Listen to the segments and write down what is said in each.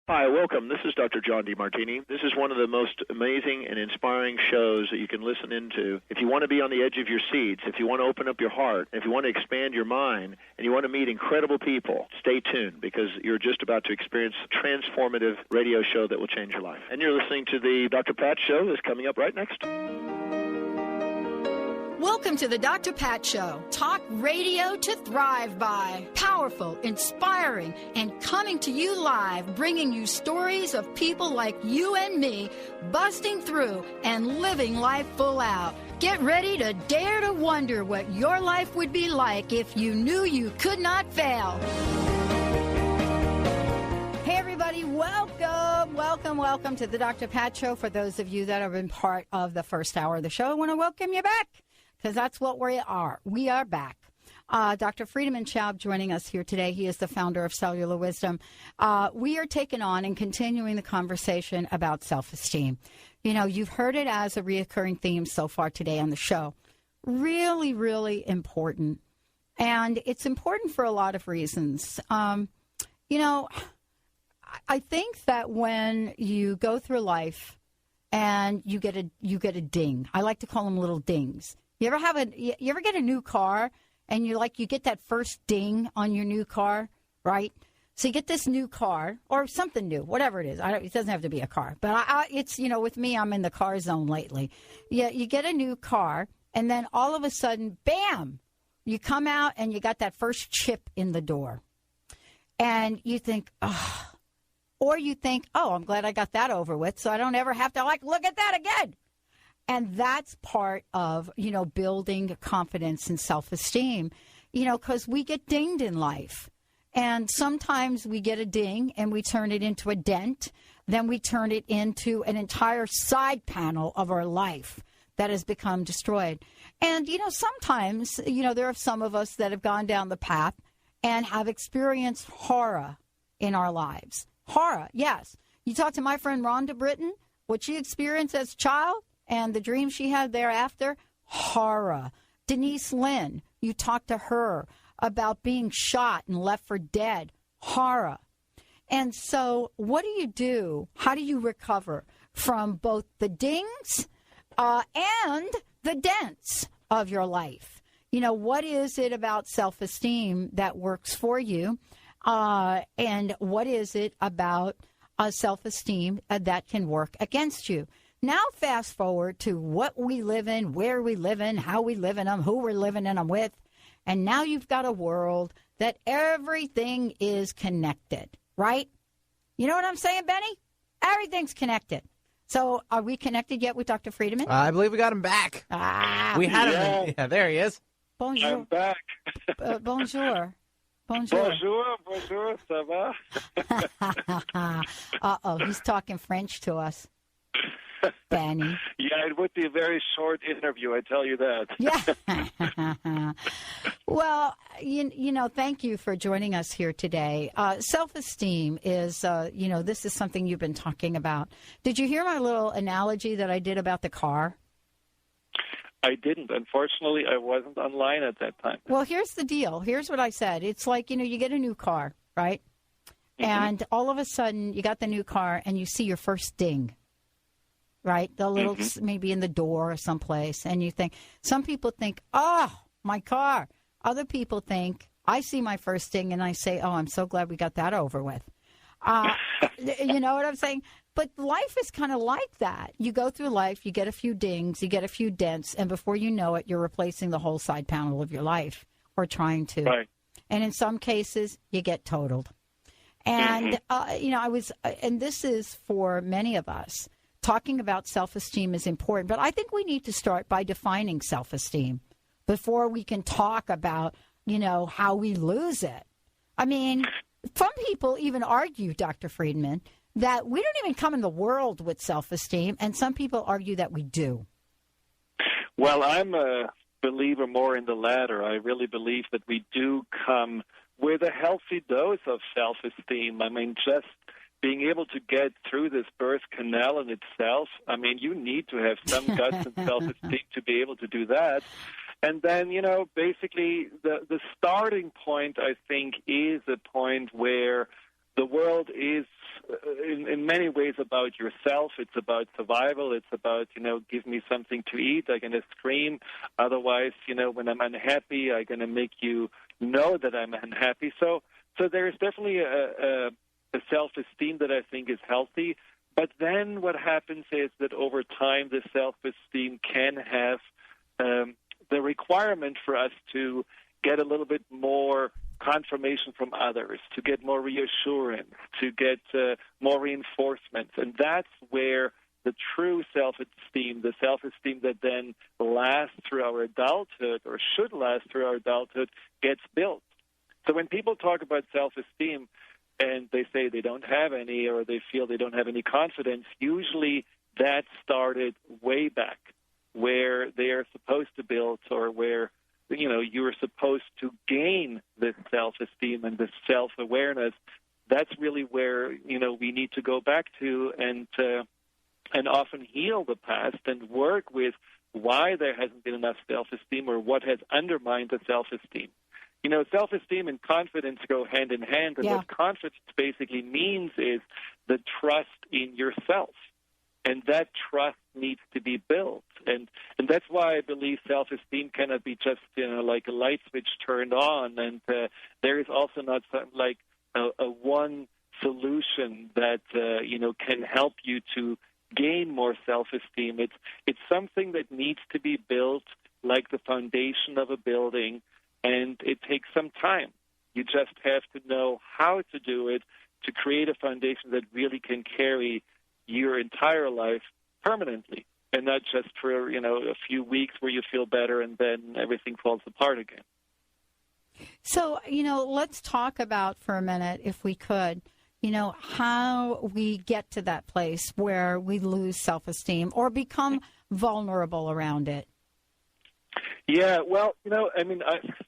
Hi, welcome. This is Dr. John DeMartini. This is one of the most amazing and inspiring shows that you can listen into. If you want to be on the edge of your seats, if you want to open up your heart, if you want to expand your mind, and you want to meet incredible people, stay tuned because you're just about to experience a transformative radio show that will change your life. And you're listening to the Dr. Pat Show that's coming up right next. Welcome to the Dr. Pat Show. Talk radio to thrive by. Powerful, inspiring, and coming to you live, bringing you stories of people like you and me, busting through and living life full out. Get ready to dare to wonder what your life would be like if you knew you could not fail. Hey, everybody, welcome to the Dr. Pat Show. For those of you that have been part of the first hour of the show, I want to welcome you back. Because that's what we are. We are back. Dr. Friedemann Schaub joining us here today. He is the founder of Cellular Wisdom. We are taking on and continuing the conversation about self-esteem. You know, you've heard it as a reoccurring theme so far today on the show. Really, really important. And it's important for a lot of reasons. I think that when you go through life and you get a ding, I like to call them little dings. You ever get a new car and you get that first ding on your new car, right? So you get this new car or something new, whatever it is. It doesn't have to be a car, but it's with me, I'm in the car zone lately. Yeah, you get a new car and then all of a sudden, bam, you come out and you got that first chip in the door, and you think, oh, or you think, oh, I'm glad I got that over with, so I don't ever have to look at that again. And that's part of, building confidence and self-esteem, because we get dinged in life. And sometimes we get a ding and we turn it into a dent. Then we turn it into an entire side panel of our life that has become destroyed. And, sometimes, there are some of us that have gone down the path and have experienced horror in our lives. Horror, yes. You talk to my friend Rhonda Britton, what she experienced as a child, and the dream she had thereafter, horror. Denise Lynn, you talked to her about being shot and left for dead, horror. And so what do? How do you recover from both the dings and the dents of your life? What is it about self-esteem that works for you? And what is it about self-esteem that can work against you? Now fast forward to what we live in, where we live in, how we live in them, who we're living in them with. And now you've got a world that everything is connected, right? You know what I'm saying, Benny? Everything's connected. So are we connected yet with Dr. Friedemann? I believe we got him back. We had him. Yeah, there he is. Bonjour. I'm back. Bonjour. Bonjour, ça va? Uh-oh, he's talking French to us. Benny. Yeah, it would be a very short interview, I tell you that. Yeah. Well, thank you for joining us here today. Self-esteem is, this is something you've been talking about. Did you hear my little analogy that I did about the car? I didn't. Unfortunately, I wasn't online at that time. Well, here's the deal. Here's what I said. It's like, you get a new car, right? Mm-hmm. And all of a sudden, you got the new car and you see your first ding. Right? The little, maybe in the door or someplace. And you think, some people think, oh, my car. Other people think, I see my first ding and I say, oh, I'm so glad we got that over with. You know what I'm saying? But life is kind of like that. You go through life, you get a few dings, you get a few dents, and before you know it, you're replacing the whole side panel of your life or trying to. Right. And in some cases, you get totaled. And, and this is for many of us. Talking about self-esteem is important, but I think we need to start by defining self-esteem before we can talk about, how we lose it. I mean, some people even argue, Dr. Friedemann, that we don't even come in the world with self-esteem, and some people argue that we do. Well, I'm a believer more in the latter. I really believe that we do come with a healthy dose of self-esteem. I mean, just being able to get through this birth canal in itself, I mean, you need to have some guts and self-esteem to be able to do that. And then, basically the starting point, I think, is a point where the world is many ways about yourself. It's about survival. It's about, give me something to eat. I'm going to scream. Otherwise, when I'm unhappy, I'm going to make you know that I'm unhappy. So there's definitely a self-esteem that I think is healthy. But then what happens is that over time, the self-esteem can have the requirement for us to get a little bit more confirmation from others, to get more reassurance, to get more reinforcement. And that's where the true self-esteem, the self-esteem that then lasts through our adulthood or should last through our adulthood, gets built. So when people talk about self-esteem and they say they don't have any or they feel they don't have any confidence, usually that started way back where they are supposed to build or where you're supposed to gain this self-esteem and this self-awareness. That's really where, we need to go back to and often heal the past and work with why there hasn't been enough self-esteem or what has undermined the self-esteem. Self-esteem and confidence go hand in hand, and what confidence basically means is the trust in yourself. And that trust needs to be built. And that's why I believe self-esteem cannot be just, like a light switch turned on. And there is also not like a one solution that, can help you to gain more self-esteem. It's something that needs to be built like the foundation of a building, and it takes some time. You just have to know how to do it to create a foundation that really can carry your entire life permanently, and not just for, a few weeks where you feel better and then everything falls apart again. So, let's talk about for a minute, if we could, how we get to that place where we lose self-esteem or become vulnerable around it. Yeah, well,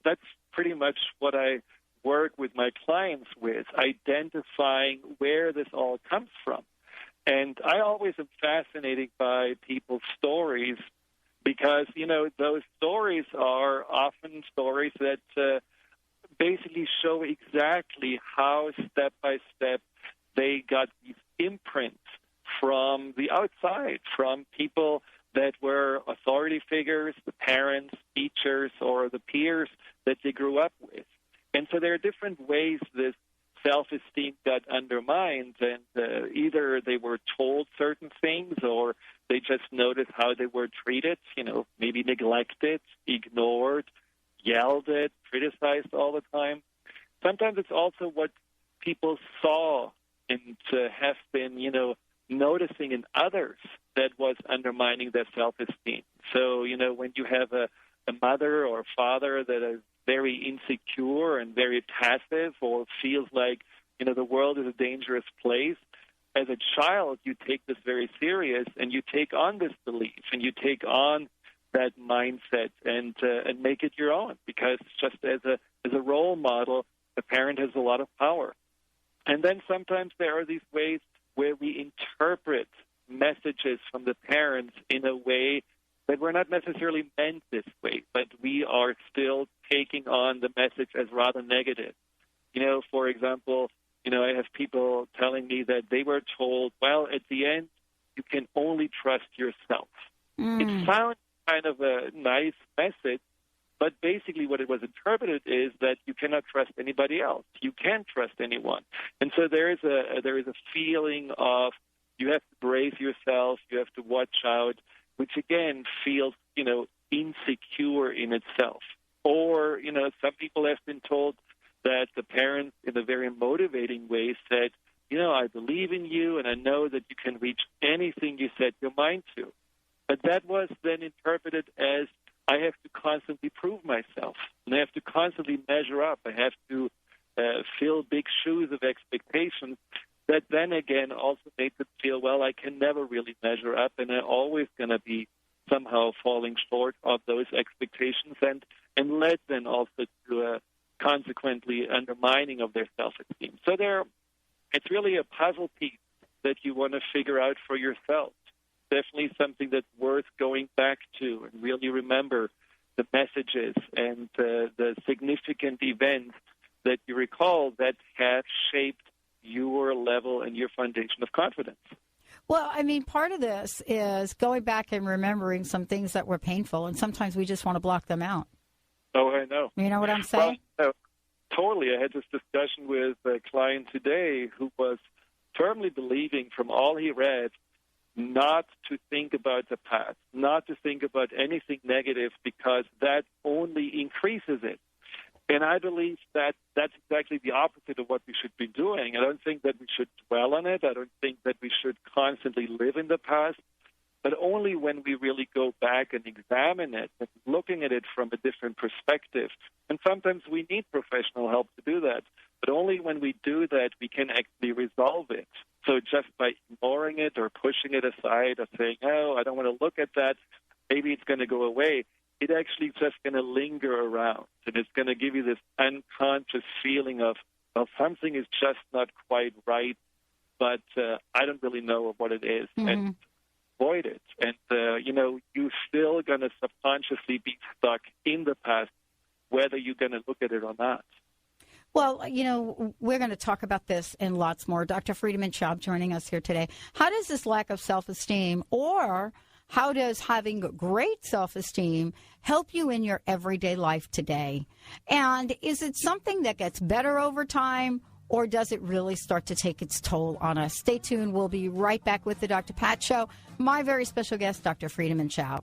that's pretty much what I work with my clients with, identifying where this all comes from. And I always am fascinated by people's stories because, those stories are often stories that basically show exactly how step by step they got these imprints from the outside, from people that were authority figures, the parents, teachers, or the peers that they grew up with. And so there are different ways this self-esteem got undermined, and either they were told certain things or they just noticed how they were treated, maybe neglected, ignored, yelled at, criticized all the time. Sometimes it's also what people saw and have been, noticing in others that was undermining their self-esteem. So, when you have a mother or a father that is very insecure and very passive or feels like, the world is a dangerous place, as a child, you take this very serious and you take on this belief and you take on that mindset and make it your own, because just as a role model, the parent has a lot of power. And then sometimes there are these ways where we interpret messages from the parents in a way that were not necessarily meant this way, but we are still taking on the message as rather negative. For example, I have people telling me that they were told, well, at the end, you can only trust yourself. It sounds kind of a nice message, but basically what it was interpreted is that you cannot trust anybody else. You can't trust anyone. And so there is a feeling of you have to brace yourself, you have to watch out, which again feels, insecure in itself. Or, some people have been told that the parents in a very motivating way said, I believe in you and I know that you can reach anything you set your mind to. But that was then interpreted as I have to constantly prove myself and I have to constantly measure up. I have to fill big shoes of expectations that then again also made them feel, well, I can never really measure up and I'm always going to be somehow falling short of those expectations and led then also to a consequently undermining of their self-esteem. So it's really a puzzle piece that you want to figure out for yourself. Definitely something that's worth going back to and really remember the messages and the significant events that you recall that have shaped your level and your foundation of confidence. Well, I mean, part of this is going back and remembering some things that were painful, and sometimes we just want to block them out. Oh, I know. You know what I'm saying? Well, totally. I had this discussion with a client today who was firmly believing from all he read not to think about the past, not to think about anything negative because that only increases it. And I believe that that's exactly the opposite of what we should be doing. I don't think that we should dwell on it. I don't think that we should constantly live in the past, but only when we really go back and examine it and looking at it from a different perspective. And sometimes we need professional help to do that, but only when we do that we can actually resolve it. So just by ignoring it or pushing it aside or saying, oh, I don't want to look at that, maybe it's going to go away, it actually just going to linger around, and it's going to give you this unconscious feeling of, well, something is just not quite right, but I don't really know what it is, and avoid it. And, you're still going to subconsciously be stuck in the past, whether you're going to look at it or not. Well, we're going to talk about this and lots more. Dr. Friedemann Schaub joining us here today. How does this lack of self-esteem, or how does having great self-esteem help you in your everyday life today? And is it something that gets better over time, or does it really start to take its toll on us? Stay tuned. We'll be right back with the Dr. Pat Show. My very special guest, Dr. Friedemann Schaub.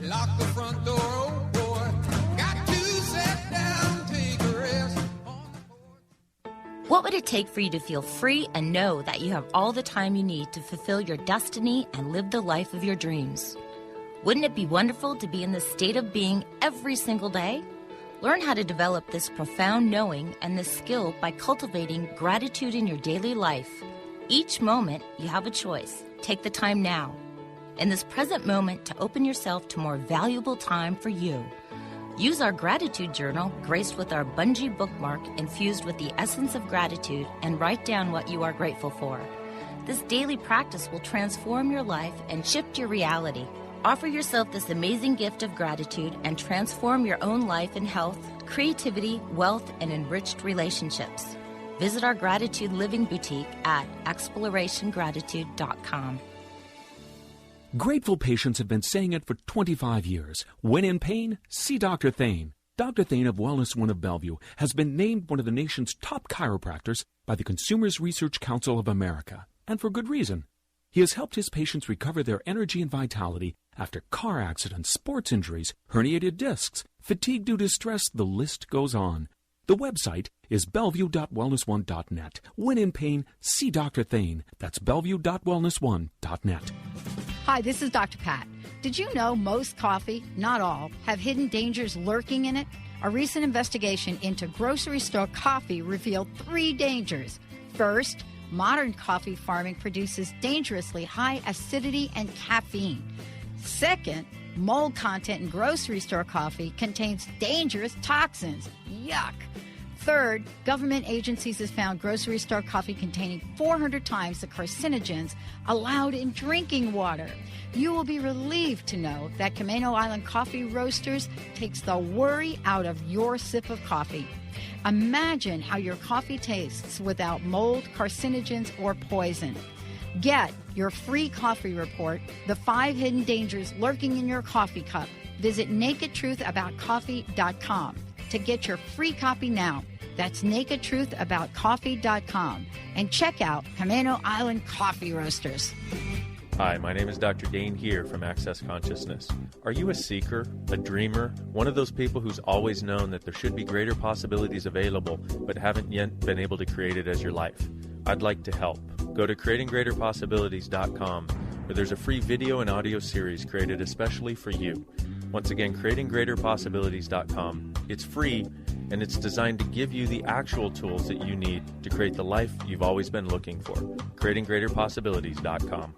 Lock the front door, oh boy. Got to sit down, take a rest. What would it take for you to feel free and know that you have all the time you need to fulfill your destiny and live the life of your dreams? Wouldn't it be wonderful to be in this state of being every single day? Learn how to develop this profound knowing and this skill by cultivating gratitude in your daily life. Each moment, you have a choice. Take the time now, in this present moment, to open yourself to more valuable time for you. Use our gratitude journal, graced with our bungee bookmark infused with the essence of gratitude, and write down what you are grateful for. This daily practice will transform your life and shift your reality. Offer yourself this amazing gift of gratitude and transform your own life in health, creativity, wealth, and enriched relationships. Visit our Gratitude Living Boutique at explorationgratitude.com. Grateful patients have been saying it for 25 years. When in pain, see Dr. Thane. Dr. Thane of Wellness One of Bellevue has been named one of the nation's top chiropractors by the Consumers Research Council of America, and for good reason. He has helped his patients recover their energy and vitality after car accidents, sports injuries, herniated discs, fatigue due to stress, the list goes on. The website is bellevue.wellness1.net. When in pain, see Dr. Thane. That's bellevue.wellness1.net. Hi, this is Dr. Pat. Did you know most coffee, not all, have hidden dangers lurking in it? A recent investigation into grocery store coffee revealed 3 dangers. First, modern coffee farming produces dangerously high acidity and caffeine. Second, mold content in grocery store coffee contains dangerous toxins. Yuck. Third, government agencies have found grocery store coffee containing 400 times the carcinogens allowed in drinking water. You will be relieved to know that Camino Island Coffee Roasters takes the worry out of your sip of coffee. Imagine how your coffee tastes without mold, carcinogens, or poison. Get your free coffee report, The 5 Hidden Dangers Lurking in Your Coffee Cup. Visit nakedtruthaboutcoffee.com to get your free copy now. That's nakedtruthaboutcoffee.com. And check out Camino Island Coffee Roasters. Hi, my name is Dr. Dane here from Access Consciousness. Are you a seeker, a dreamer, one of those people who's always known that there should be greater possibilities available but haven't yet been able to create it as your life? I'd like to help. Go to creatinggreaterpossibilities.com, where there's a free video and audio series created especially for you. Once again, creatinggreaterpossibilities.com. It's free, and it's designed to give you the actual tools that you need to create the life you've always been looking for. creatinggreaterpossibilities.com.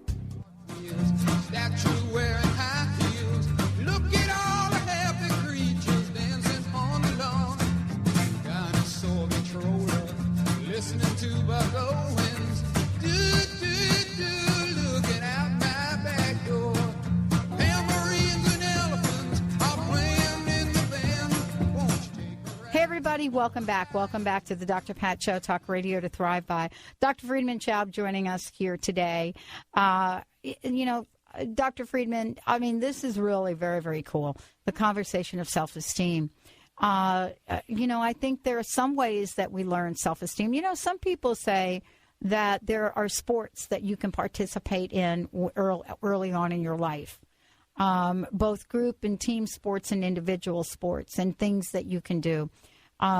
Statue wearing high heels. Look at all the happy creatures dancing on the lawn. Dinosaur controller, listening to Buck Owens. Looking out my back door. Tambourines and elephants are playing in the band. Won't you take a ride? Hey, everybody, welcome back. Welcome back to the Dr. Pat Show, Talk Radio to Thrive By. Dr. Friedemann Schaub joining us here today. Dr. Friedemann, I mean, this is really very, very cool, the conversation of self-esteem. I think there are some ways that we learn self-esteem. Some people say that there are sports that you can participate in early on in your life, both group and team sports and individual sports, and things that you can do.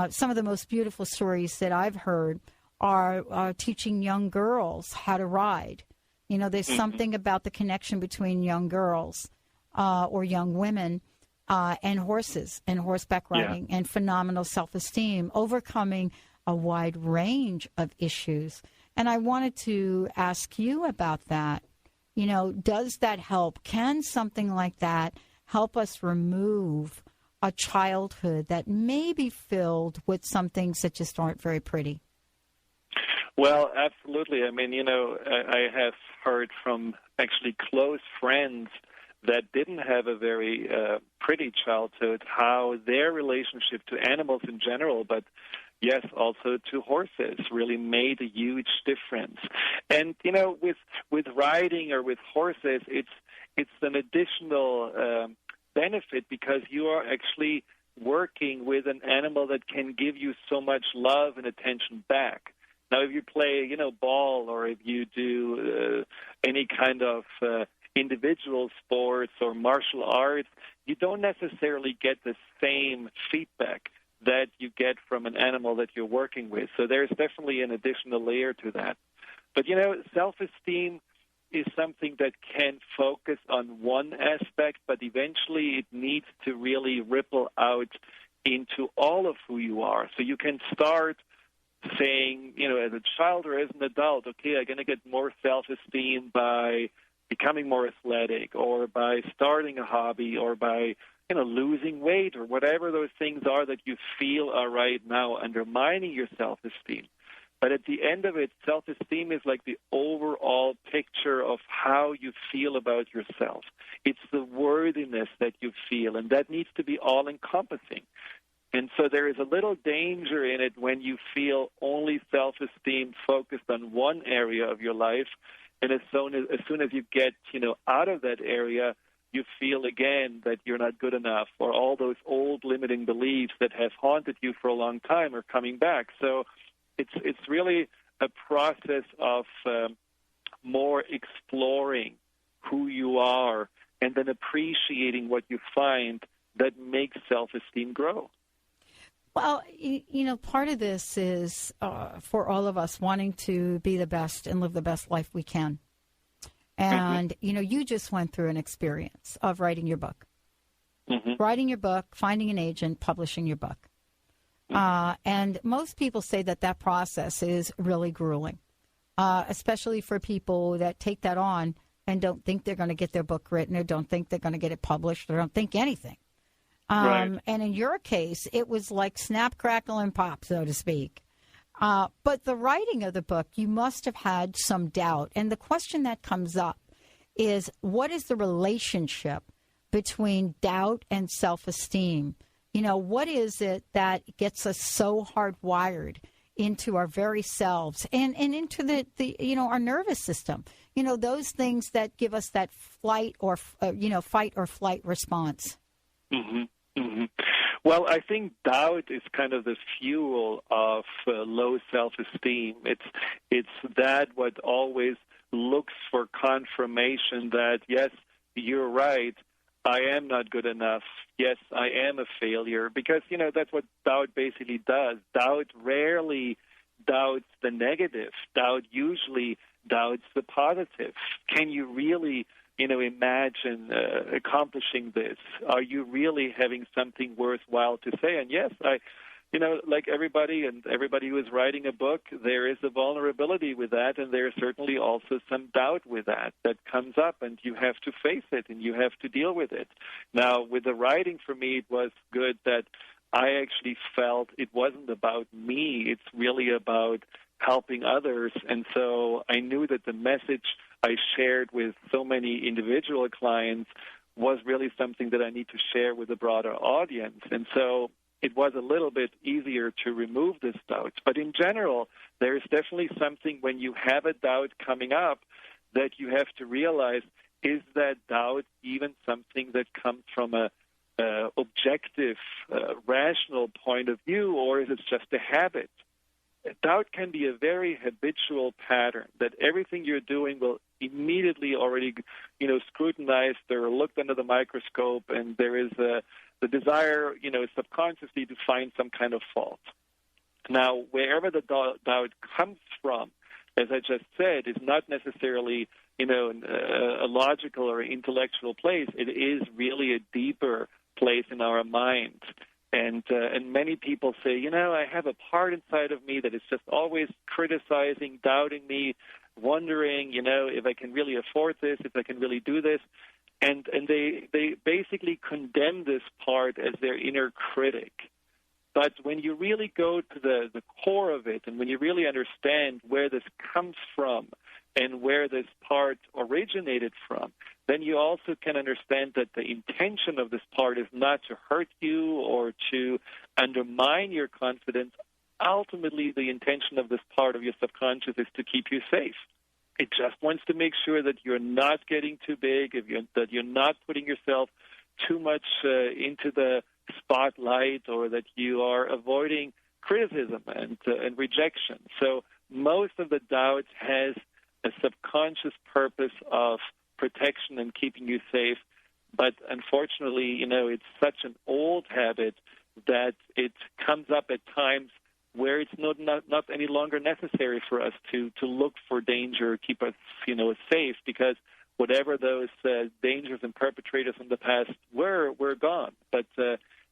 Some of the most beautiful stories that I've heard are teaching young girls how to ride. There's something about the connection between young girls or young women and horses and horseback riding and phenomenal self-esteem, overcoming a wide range of issues. And I wanted to ask you about that. Does that help? Can something like that help us remove a childhood that may be filled with some things that just aren't very pretty? Well, absolutely. I mean, I have heard from actually close friends that didn't have a very pretty childhood, how their relationship to animals in general, but yes, also to horses, really made a huge difference. And, with riding or with horses, it's an additional benefit because you are actually working with an animal that can give you so much love and attention back. Now, if you play, ball, or if you do any kind of individual sports or martial arts, you don't necessarily get the same feedback that you get from an animal that you're working with. So there's definitely an additional layer to that. But, self-esteem is something that can focus on one aspect, but eventually it needs to really ripple out into all of who you are. So you can start saying, as a child or as an adult, okay, I'm going to get more self-esteem by becoming more athletic, or by starting a hobby, or by, losing weight, or whatever those things are that you feel are right now undermining your self-esteem. But at the end of it, self-esteem is like the overall picture of how you feel about yourself. It's the worthiness that you feel, and that needs to be all-encompassing. And so there is a little danger in it when you feel only self-esteem focused on one area of your life, and as soon as you get, out of that area, you feel again that you're not good enough, or all those old limiting beliefs that have haunted you for a long time are coming back. So it's really a process of more exploring who you are and then appreciating what you find that makes self-esteem grow. Well, part of this is for all of us wanting to be the best and live the best life we can. And, you just went through an experience of writing your book. Writing your book, finding an agent, publishing your book. And most people say that process is really grueling, especially for people that take that on and don't think they're going to get their book written, or don't think they're going to get it published, or don't think anything. Right. And in your case, it was like snap, crackle, and pop, so to speak. But the writing of the book, you must have had some doubt. And the question that comes up is, what is the relationship between doubt and self-esteem? What is it that gets us so hardwired into our very selves and into the our nervous system? Those things that give us that fight or flight response. Well, I think doubt is kind of the fuel of low self-esteem. It's that what always looks for confirmation that, yes, you're right, I am not good enough. Yes, I am a failure. Because, that's what doubt basically does. Doubt rarely doubts the negative. Doubt usually doubts the positive. Can you really imagine accomplishing this? Are you really having something worthwhile to say? And yes, like everybody who is writing a book, there is a vulnerability with that, and there's certainly also some doubt with that comes up, and you have to face it, and you have to deal with it. Now, with the writing, for me, it was good that I actually felt it wasn't about me. It's really about helping others, and so I knew that the message I shared with so many individual clients was really something that I need to share with a broader audience. And so it was a little bit easier to remove this doubt. But in general, there is definitely something when you have a doubt coming up that you have to realize, is that doubt even something that comes from a objective, rational point of view, or is it just a habit? Doubt can be a very habitual pattern that everything you're doing will immediately already, scrutinized or looked under the microscope, and there is the desire, subconsciously to find some kind of fault. Now, wherever the doubt comes from, as I just said, is not necessarily, a logical or intellectual place. It is really a deeper place in our minds. And many people say, I have a part inside of me that is just always criticizing, doubting me, wondering, if I can really afford this, if I can really do this. And they basically condemn this part as their inner critic. But when you really go to the core of it, and when you really understand where this comes from and where this part originated from, then you also can understand that the intention of this part is not to hurt you or to undermine your confidence. Ultimately, the intention of this part of your subconscious is to keep you safe. It just wants to make sure that you're not getting too big, that you're not putting yourself too much into the spotlight, or that you are avoiding criticism and rejection. So most of the doubt has a subconscious purpose of protection and keeping you safe. But unfortunately, it's such an old habit that it comes up at times where it's not any longer necessary for us to look for danger, keep us, safe, because whatever those dangers and perpetrators in the past were gone. But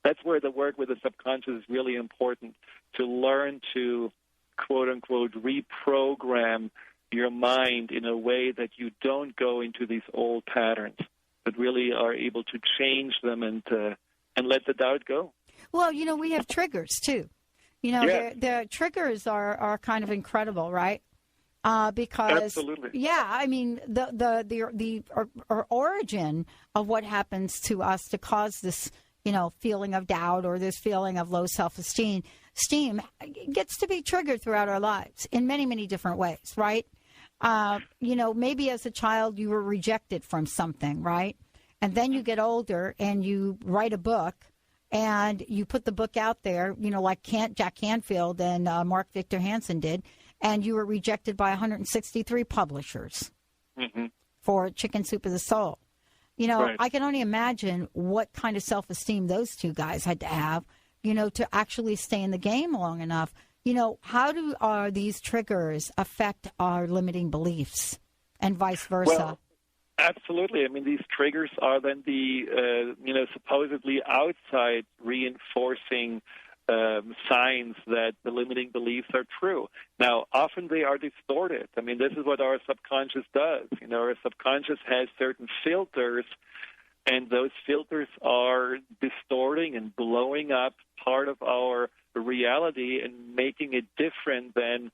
that's where the work with the subconscious is really important, to learn to, quote-unquote, reprogram your mind in a way that you don't go into these old patterns, but really are able to change them and let the doubt go. Well, we have triggers, too. The triggers are kind of incredible, right? Because absolutely, yeah, I mean the origin of what happens to us to cause this, feeling of doubt or this feeling of low self-esteem gets to be triggered throughout our lives in many, many different ways, right? Maybe as a child you were rejected from something, right? And then you get older and you write a book. And you put the book out there, like Jack Canfield and Mark Victor Hansen did, and you were rejected by 163 publishers for Chicken Soup of the Soul. Right. I can only imagine what kind of self-esteem those two guys had to have, to actually stay in the game long enough. How do these triggers affect our limiting beliefs and vice versa? Well, absolutely. I mean, these triggers are then the, supposedly outside reinforcing signs that the limiting beliefs are true. Now, often they are distorted. I mean, this is what our subconscious does. Our subconscious has certain filters, and those filters are distorting and blowing up part of our reality and making it different than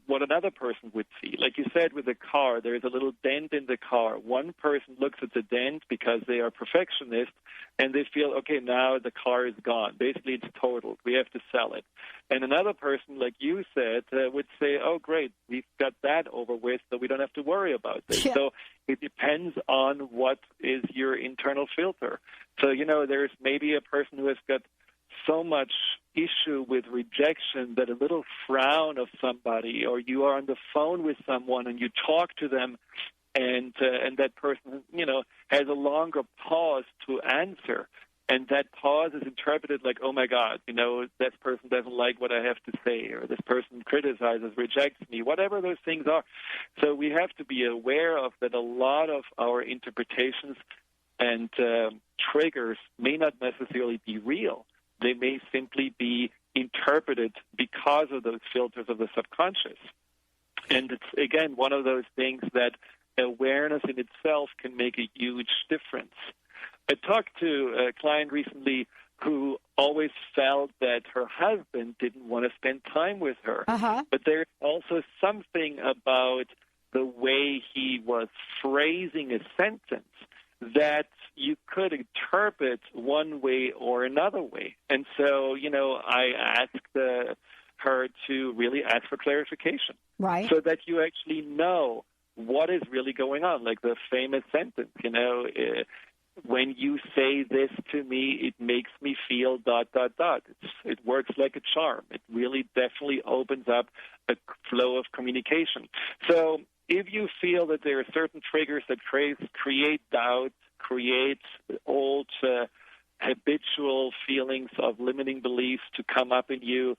what another person would see. Like you said with the car, there's a little dent in the car. One person looks at the dent because they are perfectionists, and they feel, okay, now the car is gone. Basically, it's totaled. We have to sell it. And another person, like you said, would say, oh, great, we've got that over with, so we don't have to worry about this. Yeah. So it depends on what is your internal filter. So, there's maybe a person who has got so much issue with rejection that a little frown of somebody, or you are on the phone with someone and you talk to them, and that person, has a longer pause to answer, and that pause is interpreted like, oh my God, this person doesn't like what I have to say, or this person criticizes, rejects me, whatever those things are. So we have to be aware of that. A lot of our interpretations and triggers may not necessarily be real. They may simply be interpreted because of those filters of the subconscious. And it's, again, one of those things that awareness in itself can make a huge difference. I talked to a client recently who always felt that her husband didn't want to spend time with her. But there's also something about the way he was phrasing a sentence that you could interpret one way or another way. And so, I asked her to really ask for clarification. Right. So that you actually know what is really going on, like the famous sentence, when you say this to me, it makes me feel ... It works like a charm. It really definitely opens up a flow of communication. So if you feel that there are certain triggers that create doubt, create old habitual feelings of limiting beliefs to come up in you,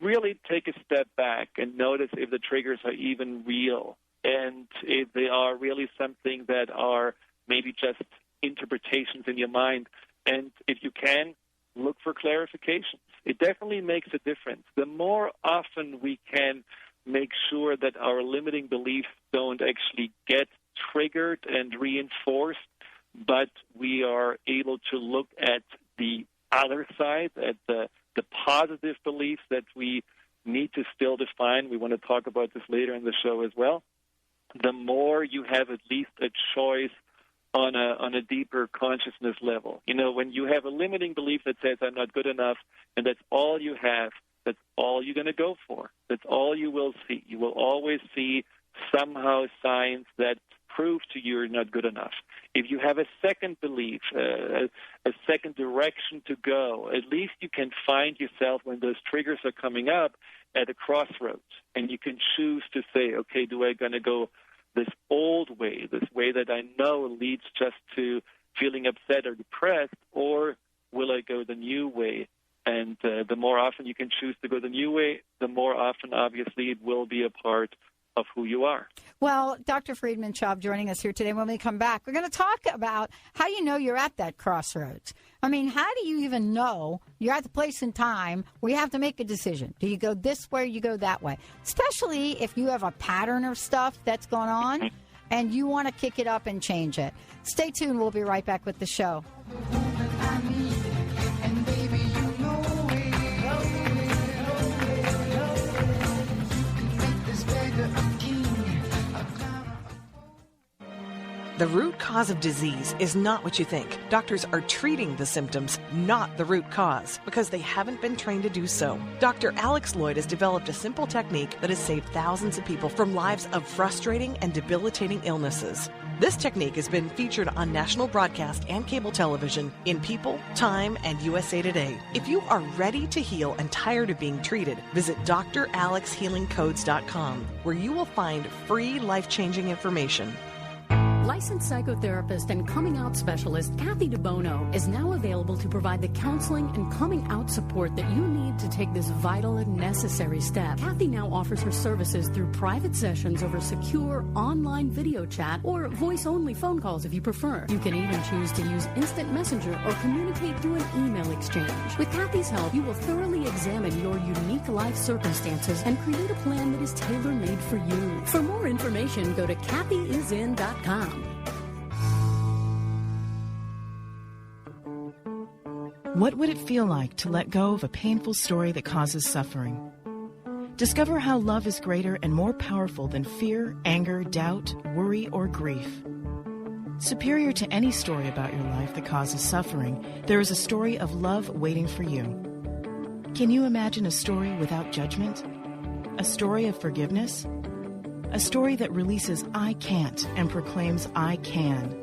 really take a step back and notice if the triggers are even real and if they are really something that are maybe just interpretations in your mind. And if you can, look for clarifications. It definitely makes a difference. The more often we can make sure that our limiting beliefs don't actually get triggered and reinforced, but we are able to look at the other side, at the positive beliefs that we need to still define. We want to talk about this later in the show as well. The more you have at least a choice on a deeper consciousness level. When you have a limiting belief that says I'm not good enough, and that's all you have, that's all you're going to go for. That's all you will see. You will always see somehow signs that prove to you you're not good enough. If you have a second belief, a second direction to go, at least you can find yourself when those triggers are coming up at a crossroads, and you can choose to say, okay, do I going to go this old way, this way that I know leads just to feeling upset or depressed, or will I go the new way? And the more often you can choose to go the new way, the more often, obviously, it will be a part of who you are. Well, Dr. Friedemann Schaub joining us here today. When we come back, we're going to talk about how you know you're at that crossroads. I mean, how do you even know you're at the place in time where you have to make a decision? Do you go this way or you go that way? Especially if you have a pattern of stuff that's going on and you want to kick it up and change it. Stay tuned. We'll be right back with the show. The root cause of disease is not what you think. Doctors are treating the symptoms, not the root cause, because they haven't been trained to do so. Dr. Alex Lloyd has developed a simple technique that has saved thousands of people from lives of frustrating and debilitating illnesses. This technique has been featured on national broadcast and cable television in People, Time, and USA Today. If you are ready to heal and tired of being treated, visit dralexhealingcodes.com, where you will find free life-changing information. Licensed psychotherapist and coming out specialist Kathy DeBono is now available to provide the counseling and coming out support that you need to take this vital and necessary step. Kathy now offers her services through private sessions over secure online video chat or voice-only phone calls if you prefer. You can even choose to use instant messenger or communicate through an email exchange. With Kathy's help, you will thoroughly examine your unique life circumstances and create a plan that is tailor-made for you. For more information, go to kathyisin.com. What would it feel like to let go of a painful story that causes suffering? Discover how love is greater and more powerful than fear, anger, doubt, worry, or grief. Superior to any story about your life that causes suffering, there is a story of love waiting for you. Can you imagine a story without judgment? A story of forgiveness? A story that releases I can't and proclaims I can.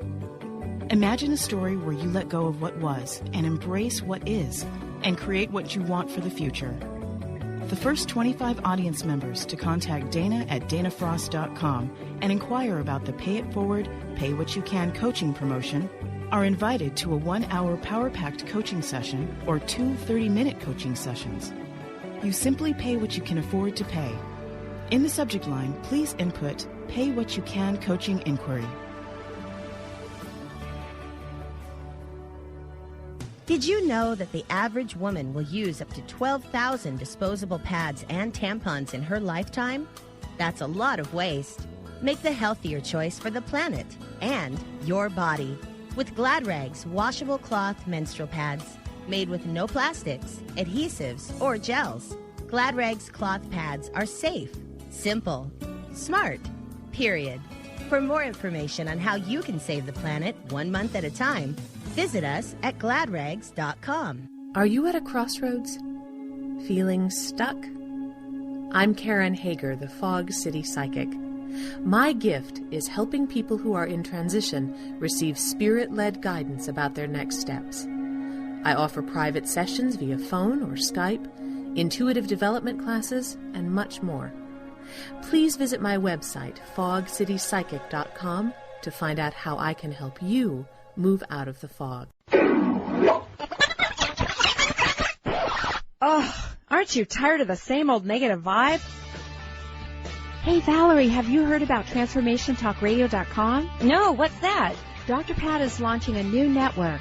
Imagine a story where you let go of what was and embrace what is and create what you want for the future. The first 25 audience members to contact Dana at danafrost.com and inquire about the Pay It Forward, Pay What You Can coaching promotion are invited to a 1-hour power-packed coaching session or 2 30-minute coaching sessions. You simply pay what you can afford to pay. In the subject line, please input Pay What You Can coaching inquiry. Did you know that the average woman will use up to 12,000 disposable pads and tampons in her lifetime? That's a lot of waste. Make the healthier choice for the planet and your body with Glad Rags washable cloth menstrual pads made with no plastics, adhesives, or gels. Glad Rags cloth pads are safe, simple, smart, period. For more information on how you can save the planet 1 month at a time, visit us at gladrags.com. Are you at a crossroads? Feeling stuck? I'm Karen Hager, the Fog City Psychic. My gift is helping people who are in transition receive spirit-led guidance about their next steps. I offer private sessions via phone or Skype, intuitive development classes, and much more. Please visit my website, fogcitypsychic.com, to find out how I can help you move out of the fog. Oh, aren't you tired of the same old negative vibe? Hey, Valerie, have you heard about TransformationTalkRadio.com? No, what's that? Dr. Pat is launching a new network.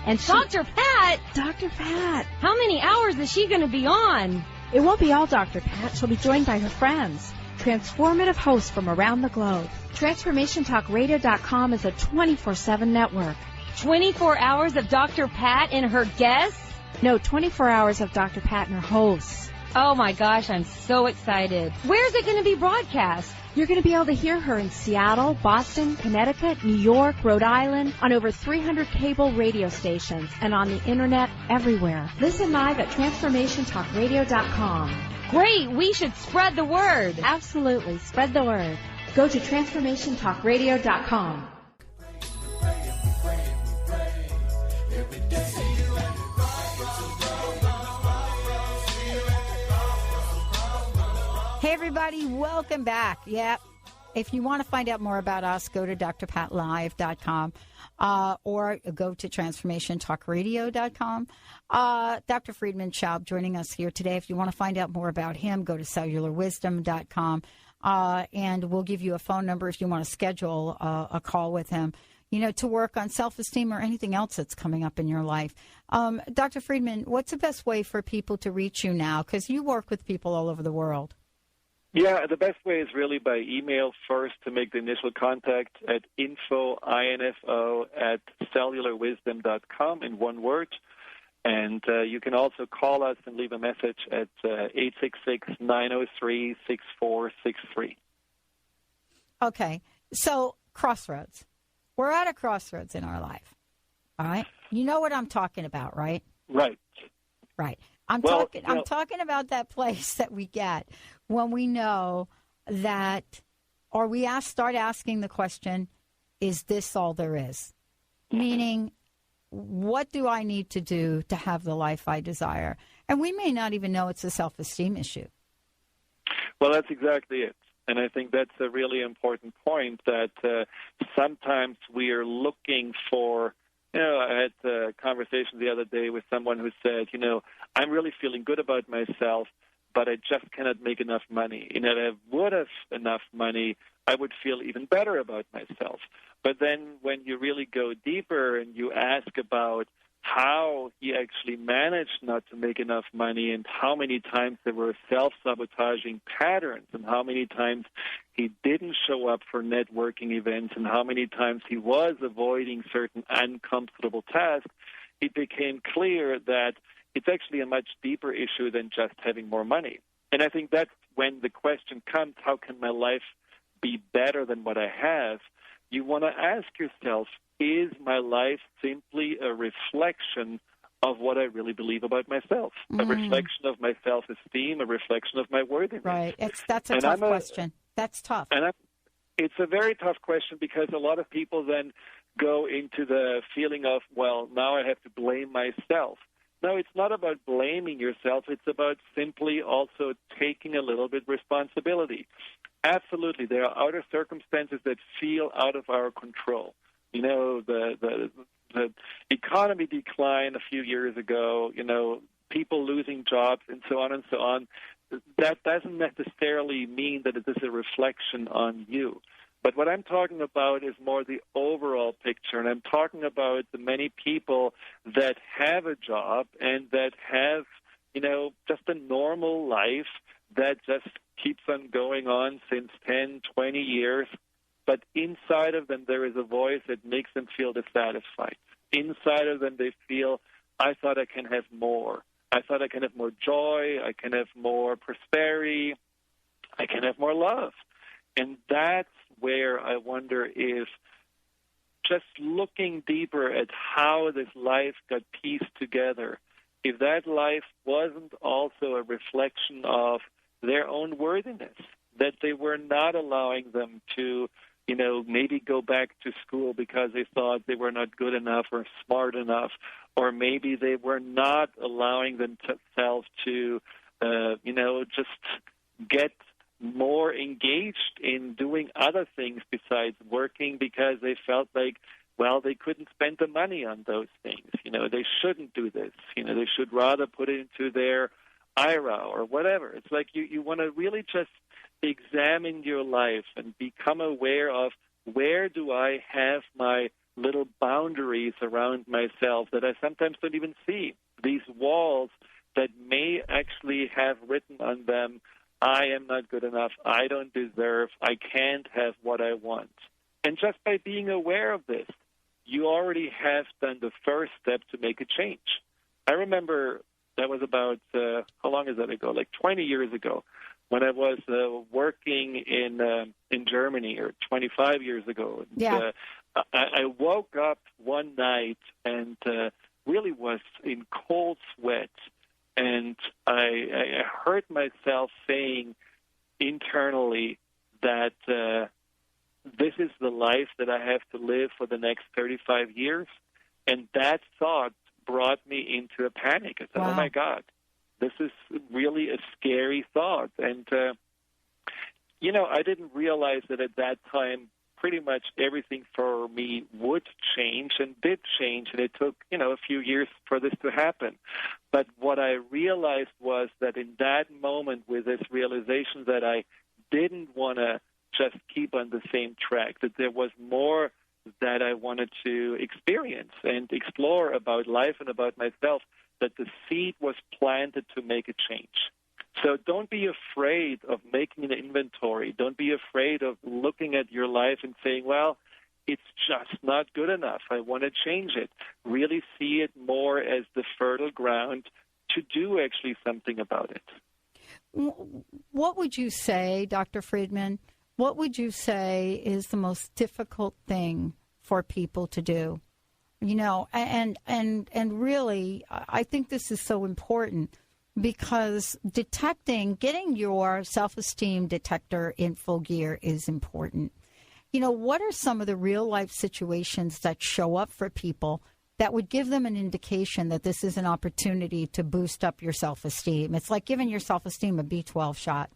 And Dr. Pat? Dr. Pat. How many hours is she going to be on? It won't be all Dr. Pat. She'll be joined by her friends. Transformative hosts from around the globe. TransformationTalkRadio.com is a 24/7 network. 24 hours of Dr. Pat and her guests? No, 24 hours of Dr. Pat and her hosts. Oh my gosh, I'm so excited. Where's it going to be broadcast? You're going to be able to hear her in Seattle, Boston, Connecticut, New York, Rhode Island, on over 300 cable radio stations, and on the internet everywhere. Listen live at TransformationTalkRadio.com. Great, we should spread the word. Absolutely, spread the word. Go to TransformationTalkRadio.com. Hey, everybody, welcome back. Yep. If you want to find out more about us, go to drpatlive.com or go to transformationtalkradio.com. Dr. Friedemann Schaub joining us here today. If you want to find out more about him, go to cellularwisdom.com, and we'll give you a phone number if you want to schedule a call with him, to work on self-esteem or anything else that's coming up in your life. Dr. Friedemann, what's the best way for people to reach you now? Because you work with people all over the world. Yeah, the best way is really by email first to make the initial contact at info@cellularwisdom.com in one word. And you can also call us and leave a message at 866-903-6463. Okay, so crossroads. We're at a crossroads in our life, all right? You know what I'm talking about, right? Right. Right. I'm talking about that place that we get when we know that, or we start asking the question, is this all there is? Meaning, what do I need to do to have the life I desire? And we may not even know it's a self-esteem issue. Well, that's exactly it. And I think that's a really important point, that sometimes we are looking for, I had a conversation the other day with someone who said, I'm really feeling good about myself, but I just cannot make enough money. If I would have enough money, I would feel even better about myself. But then when you really go deeper and you ask about how he actually managed not to make enough money and how many times there were self-sabotaging patterns and how many times he didn't show up for networking events and how many times he was avoiding certain uncomfortable tasks, it became clear that it's actually a much deeper issue than just having more money. And I think that's when the question comes, how can my life be better than what I have? You want to ask yourself, is my life simply a reflection of what I really believe about myself? A reflection of my self-esteem, a reflection of my worthiness? Right. That's a tough question. That's tough. And it's a very tough question because a lot of people then go into the feeling of, well, now I have to blame myself. No, it's not about blaming yourself. It's about simply also taking a little bit responsibility. Absolutely, there are outer circumstances that feel out of our control. The economy decline a few years ago, people losing jobs and so on and so on. That doesn't necessarily mean that it is a reflection on you. But what I'm talking about is more the overall picture, and I'm talking about the many people that have a job and that have, just a normal life that just keeps on going on since 10, 20 years. But inside of them, there is a voice that makes them feel dissatisfied. Inside of them, they feel, I thought I can have more. I thought I can have more joy. I can have more prosperity. I can have more love. And that's where I wonder if just looking deeper at how this life got pieced together, if that life wasn't also a reflection of their own worthiness, that they were not allowing them to, maybe go back to school because they thought they were not good enough or smart enough, or maybe they were not allowing themselves to, just get more engaged in doing other things besides working because they felt like, well, they couldn't spend the money on those things. They shouldn't do this. They should rather put it into their IRA or whatever. It's like you want to really just examine your life and become aware of where do I have my little boundaries around myself that I sometimes don't even see. These walls that may actually have written on them, I am not good enough, I don't deserve, I can't have what I want. And just by being aware of this, you already have done the first step to make a change. I remember that was about, how long is that ago? Like 20 years ago, when I was working in Germany, or 25 years ago. Yeah. I woke up one night and really was in cold sweat, and I heard myself saying internally that this is the life that I have to live for the next 35 years. And that thought brought me into a panic. I said, wow. Oh, my God, this is really a scary thought. And, I didn't realize that at that time pretty much everything for me would change and did change, and it took, a few years for this to happen. But what I realized was that in that moment, with this realization that I didn't want to just keep on the same track, that there was more that I wanted to experience and explore about life and about myself, that the seed was planted to make a change. So don't be afraid of making an inventory. Don't be afraid of looking at your life and saying, well, it's just not good enough. I want to change it. Really see it more as the fertile ground to do actually something about it. What would you say, Dr. Friedemann, what would you say is the most difficult thing for people to do? And really, I think this is so important, because getting your self-esteem detector in full gear is important. What are some of the real-life situations that show up for people that would give them an indication that this is an opportunity to boost up your self-esteem? It's like giving your self-esteem a B12 shot.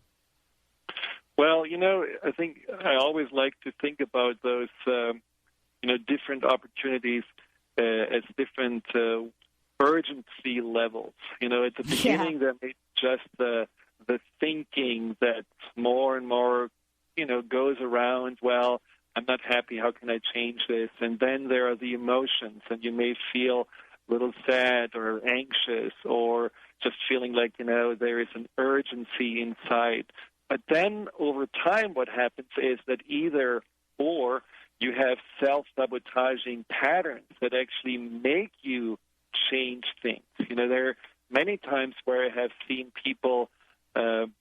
Well, I think I always like to think about those, different opportunities as different urgency levels. At the beginning, there may be just the thinking that more and more, goes around, well, I'm not happy, how can I change this? And then there are the emotions, and you may feel a little sad or anxious, or just feeling like, there is an urgency inside. But then over time, what happens is that either or you have self-sabotaging patterns that actually make you change things. There are many times where I have seen people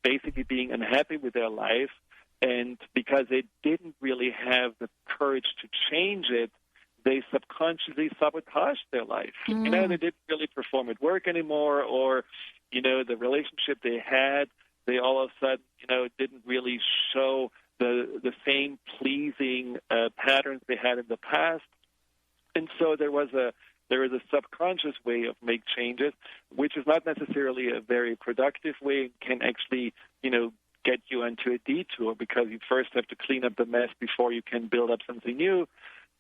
basically being unhappy with their life, and because they didn't really have the courage to change it, they subconsciously sabotaged their life. Mm. They didn't really perform at work anymore, or, the relationship they had, they all of a sudden, didn't really show the same pleasing patterns they had in the past. And so there is a subconscious way of make changes, which is not necessarily a very productive way, can actually, get you into a detour, because you first have to clean up the mess before you can build up something new.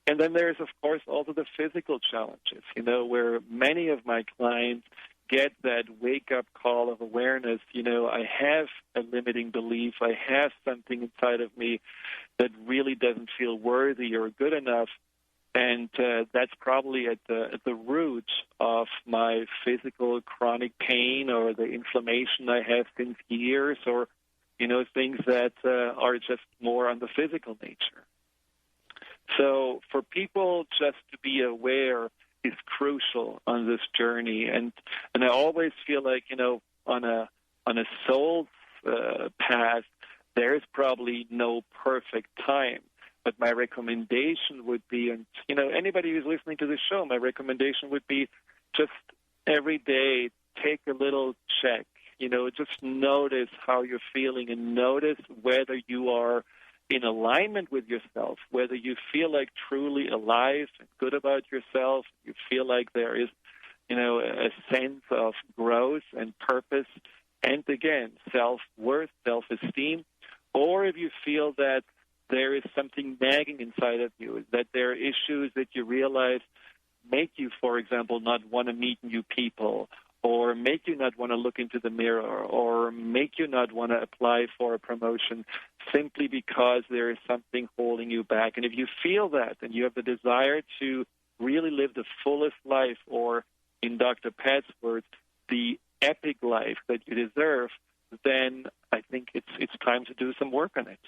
And then there's, of course, also the physical challenges, where many of my clients get that wake-up call of awareness, I have a limiting belief, I have something inside of me that really doesn't feel worthy or good enough. And that's probably at the root of my physical chronic pain, or the inflammation I have since years, or, things that are just more on the physical nature. So for people just to be aware is crucial on this journey. And I always feel like, on a soul path, there's probably no perfect time. But my recommendation would be, and anybody who's listening to this show, my recommendation would be just every day take a little check. Just notice how you're feeling and notice whether you are in alignment with yourself, whether you feel like truly alive and good about yourself, you feel like there is, a sense of growth and purpose, and again, self-worth, self-esteem, or if you feel that there is something nagging inside of you, that there are issues that you realize make you, for example, not want to meet new people, or make you not want to look into the mirror, or make you not want to apply for a promotion simply because there is something holding you back. And if you feel that and you have the desire to really live the fullest life, or in Dr. Pat's words, the epic life that you deserve, then I think it's time to do some work on it.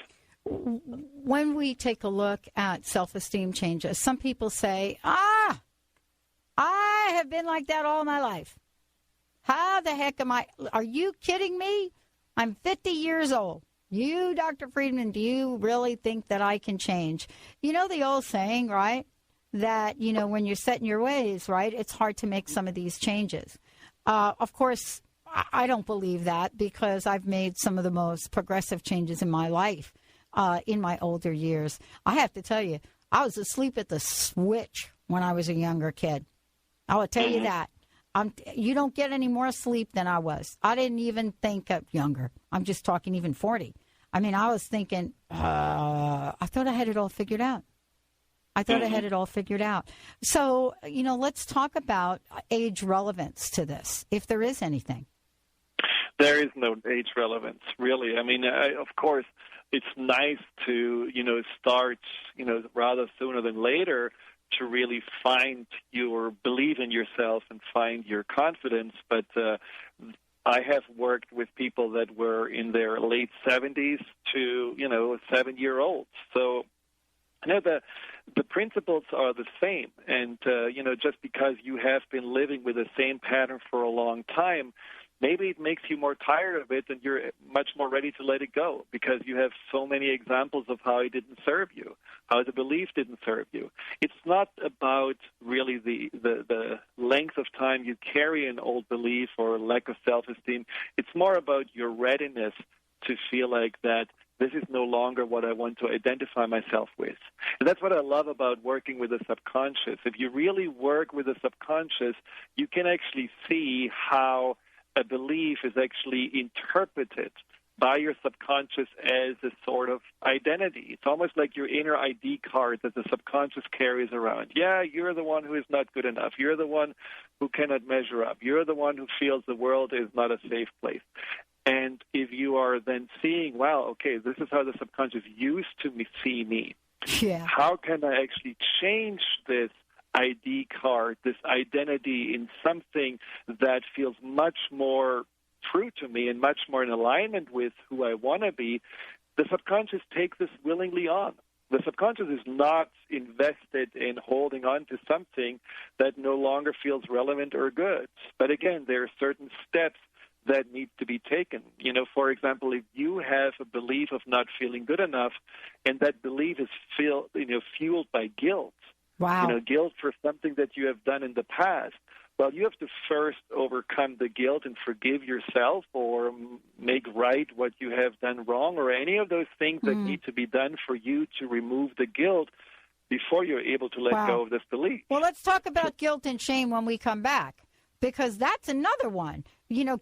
When we take a look at self-esteem changes, some people say, I have been like that all my life. How the heck am I? Are you kidding me? I'm 50 years old. You, Dr. Friedemann, do you really think that I can change? You know the old saying, right? That, when you're set in your ways, right, it's hard to make some of these changes. Of course, I don't believe that, because I've made some of the most progressive changes in my life in my older years. I have to tell you, I was asleep at the switch when I was a younger kid. I will tell you that. You don't get any more sleep than I was. I didn't even think of younger. I'm just talking even 40. I mean, I was thinking, I thought I had it all figured out. So, let's talk about age relevance to this, if there is anything. There is no age relevance, really. I mean, of course, it's nice to, start, rather sooner than later, to really find your belief in yourself and find your confidence. But I have worked with people that were in their late 70s to, 7-year-olds. So, the principles are the same. And, just because you have been living with the same pattern for a long time, maybe it makes you more tired of it and you're much more ready to let it go, because you have so many examples of how it didn't serve you, how the belief didn't serve you. It's not about really the length of time you carry an old belief or lack of self-esteem. It's more about your readiness to feel like that this is no longer what I want to identify myself with. And that's what I love about working with the subconscious. If you really work with the subconscious, you can actually see how a belief is actually interpreted by your subconscious as a sort of identity. It's almost like your inner ID card that the subconscious carries around. Yeah, you're the one who is not good enough. You're the one who cannot measure up. You're the one who feels the world is not a safe place. And if you are then seeing, wow, okay, this is how the subconscious used to see me. Yeah. How can I actually change this ID card, this identity, in something that feels much more true to me and much more in alignment with who I want to be? The subconscious takes this willingly on. The subconscious is not invested in holding on to something that no longer feels relevant or good. But again, there are certain steps that need to be taken. For example, if you have a belief of not feeling good enough, and that belief is fueled by guilt, wow. Guilt for something that you have done in the past, well, you have to first overcome the guilt and forgive yourself, or make right what you have done wrong, or any of those things that need to be done for you to remove the guilt before you're able to let go of this belief. Well, let's talk about guilt and shame when we come back, because that's another one.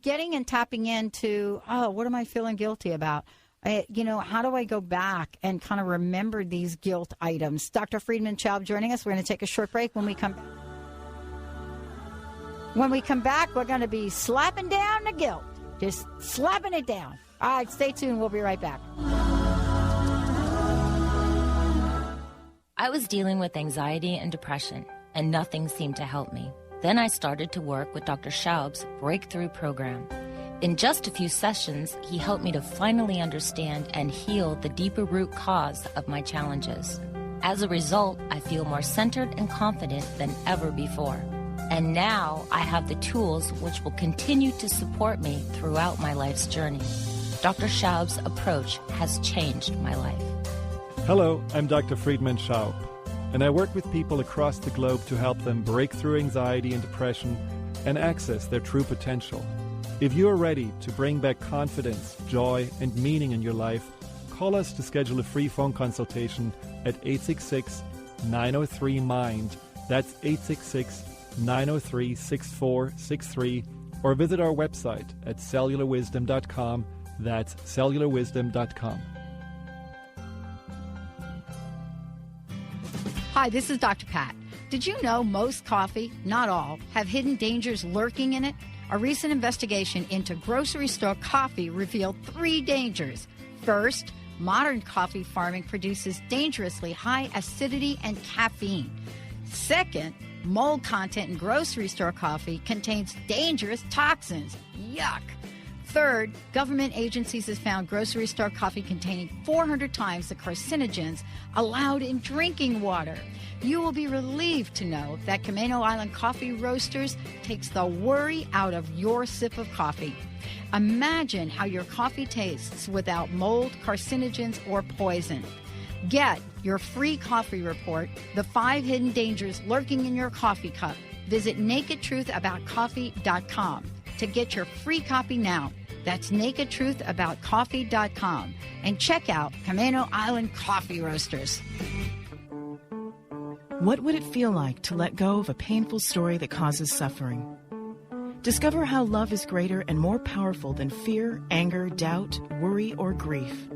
Getting and tapping into, what am I feeling guilty about? How do I go back and kind of remember these guilt items? Dr. Friedemann Schaub joining us. We're going to take a short break. When we come back, we're going to be slapping down the guilt. Just slapping it down. All right, stay tuned. We'll be right back. I was dealing with anxiety and depression, and nothing seemed to help me. Then I started to work with Dr. Schaub's Breakthrough Program. In just a few sessions, he helped me to finally understand and heal the deeper root cause of my challenges. As a result, I feel more centered and confident than ever before. And now I have the tools which will continue to support me throughout my life's journey. Dr. Schaub's approach has changed my life. Hello, I'm Dr. Friedemann Schaub, and I work with people across the globe to help them break through anxiety and depression and access their true potential. If you are ready to bring back confidence, joy, and meaning in your life, call us to schedule a free phone consultation at 866-903-MIND. That's 866-903-6463, or visit our website at cellularwisdom.com. That's cellularwisdom.com. Hi, this is Dr. Pat. Did you know most coffee, not all, have hidden dangers lurking in it? A recent investigation into grocery store coffee revealed 3 dangers. First, modern coffee farming produces dangerously high acidity and caffeine. Second, mold content in grocery store coffee contains dangerous toxins. Yuck! Third, government agencies have found grocery store coffee containing 400 times the carcinogens allowed in drinking water. You will be relieved to know that Camino Island Coffee Roasters takes the worry out of your sip of coffee. Imagine how your coffee tastes without mold, carcinogens, or poison. Get your free coffee report, The 5 Hidden Dangers Lurking in Your Coffee Cup. Visit nakedtruthaboutcoffee.com to get your free copy now. That's nakedtruthaboutcoffee.com. And check out Camino Island Coffee Roasters. What would it feel like to let go of a painful story that causes suffering? Discover how love is greater and more powerful than fear, anger, doubt, worry, or grief.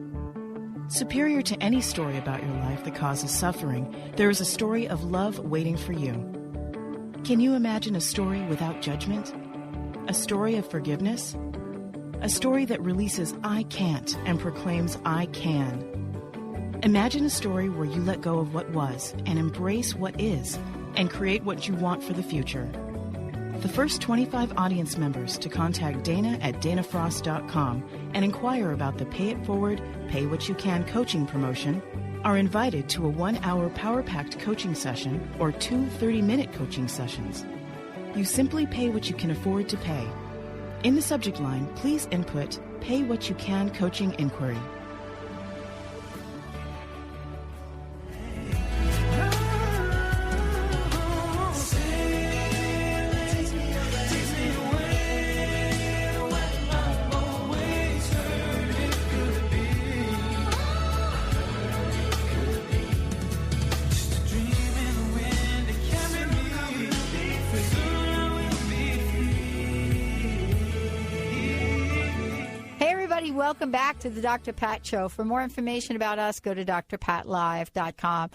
Superior to any story about your life that causes suffering, there is a story of love waiting for you. Can you imagine a story without judgment? A story of forgiveness? A story that releases I can't and proclaims I can. Imagine a story where you let go of what was and embrace what is and create what you want for the future. The first 25 audience members to contact Dana at danafrost.com and inquire about the Pay It Forward, Pay What You Can coaching promotion are invited to a 1-hour power-packed coaching session or 2 30-minute coaching sessions. You simply pay what you can afford to pay. In the subject line, please input Pay What You Can coaching inquiry. Welcome back to the Dr. Pat Show. For more information about us, go to drpatlive.com.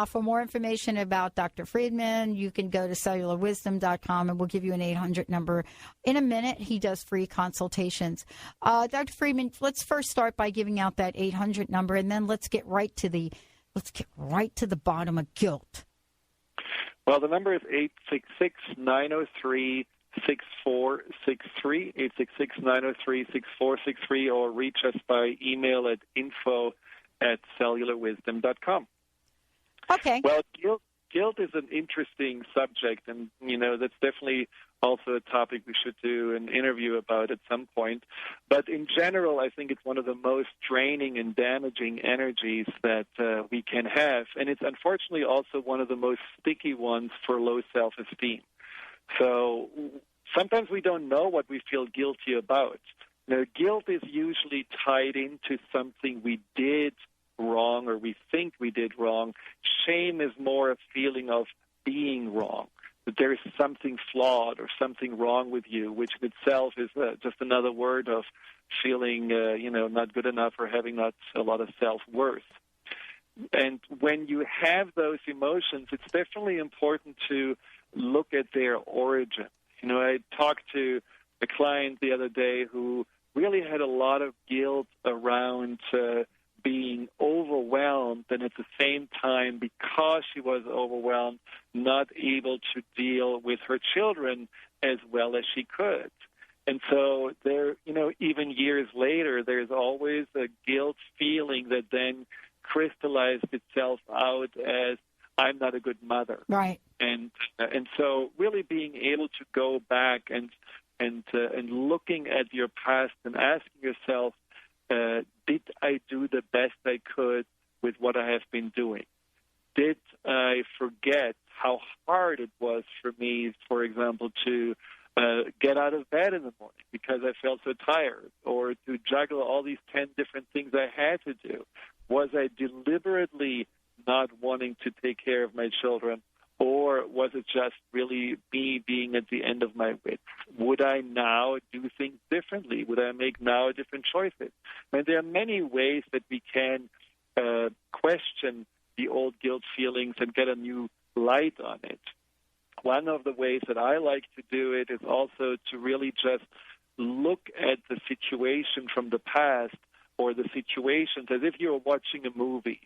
For more information about Dr. Friedemann, you can go to cellularwisdom.com, and we'll give you an 800 number. In a minute, he does free consultations. Dr. Friedemann, let's first start by giving out that 800 number, and then let's get right to the bottom of guilt. Well, the number is 866-903-6463, 866-903-6463, or reach us by email at info@cellularwisdom.com. Okay. Well, guilt is an interesting subject, and, that's definitely also a topic we should do an interview about at some point. But in general, I think it's one of the most draining and damaging energies that we can have, and it's unfortunately also one of the most sticky ones for low self-esteem. So sometimes we don't know what we feel guilty about. Guilt is usually tied into something we did wrong or we think we did wrong. Shame is more a feeling of being wrong, that there is something flawed or something wrong with you, which in itself is just another word of feeling, not good enough or having not a lot of self-worth. And when you have those emotions, it's definitely important to look at their origin. I talked to a client the other day who really had a lot of guilt around being overwhelmed, and at the same time, because she was overwhelmed, not able to deal with her children as well as she could. And so there, even years later, there's always a guilt feeling that then crystallized itself out as, I'm not a good mother. Right. And so really being able to go back and looking at your past and asking yourself, did I do the best I could with what I have been doing? Did I forget how hard it was for me, for example, to get out of bed in the morning because I felt so tired, or to juggle all these 10 different things I had to do? Was I deliberately not wanting to take care of my children, or was it just really me being at the end of my wits? Would I now do things differently? Would I make now different choices? And there are many ways that we can question the old guilt feelings and get a new light on it. One of the ways that I like to do it is also to really just look at the situation from the past, or the situations as if you're watching a movie.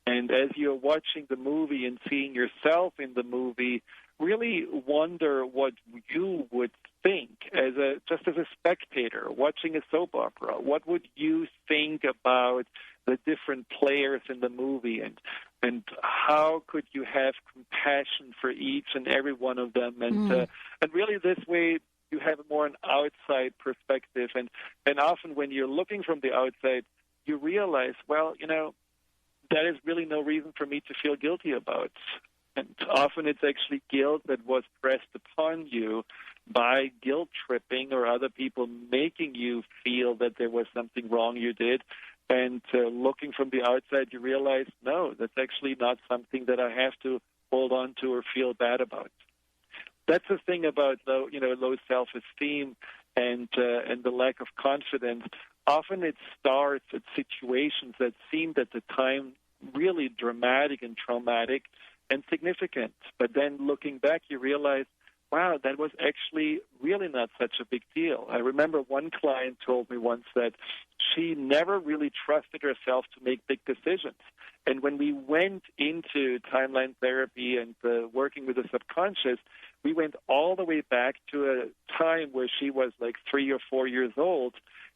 And as you're watching the movie and seeing yourself in the movie, really wonder what you would think just as a spectator watching a soap opera. What would you think about the different players in the movie, and how could you have compassion for each and every one of them? And really this way you have more an outside perspective. And often when you're looking from the outside, you realize, well, that is really no reason for me to feel guilty about. And often it's actually guilt that was pressed upon you by guilt tripping or other people making you feel that there was something wrong you did. And looking from the outside, you realize, no, that's actually not something that I have to hold on to or feel bad about. That's the thing about low self-esteem and the lack of confidence. Often it starts at situations that seemed at the time really dramatic and traumatic and significant. But then looking back, you realize, wow, that was actually really not such a big deal. I remember one client told me once that she never really trusted herself to make big decisions. And when we went into timeline therapy and working with the subconscious, we went all the way back to a time where she was like 3 or 4 years old,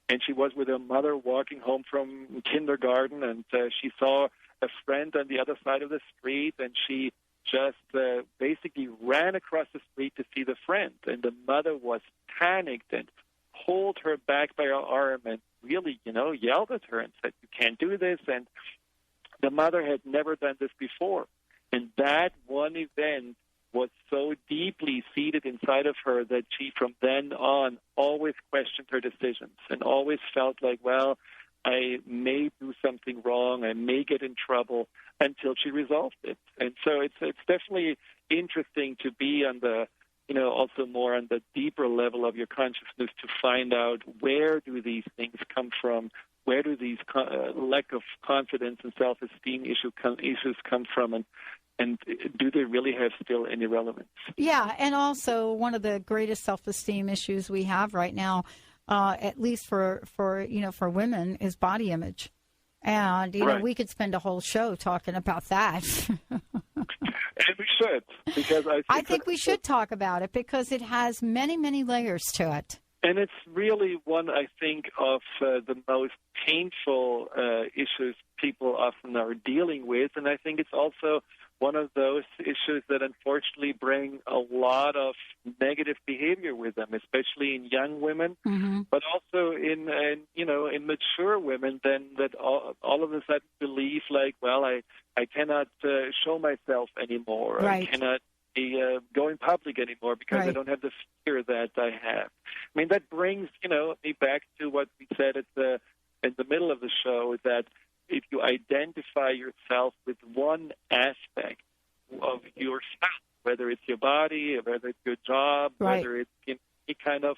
and she was with her mother walking home from kindergarten, and she saw a friend on the other side of the street, and she just basically ran across the street to see the friend. And the mother was panicked and pulled her back by her arm and really, yelled at her and said, "You can't do this." And the mother had never done this before. And that one event was so deeply seated inside of her that she, from then on, always questioned her decisions and always felt like, well, I may do something wrong, I may get in trouble, until she resolved it. And so it's definitely interesting to be on the, also more on the deeper level of your consciousness to find out where do these things come from, where do these lack of confidence and self-esteem issues come from, and do they really have still any relevance? Yeah, and also one of the greatest self-esteem issues we have right now, at least for women, is body image. And, right. We could spend a whole show talking about that. And we should, because I think we should talk about it because it has many, many layers to it. And it's really one, I think, of the most painful issues people often are dealing with. And I think it's also one of those issues that unfortunately bring a lot of negative behavior with them, especially in young women, but also in mature women, then that all of a sudden believe like, well, I cannot show myself anymore. Right. I cannot go in public anymore because right. I don't have the fear that I have. I mean, that brings, me back to what we said in the middle of the show, that if you identify yourself with one aspect of yourself, whether it's your body, whether it's your job, right. whether it's in any kind of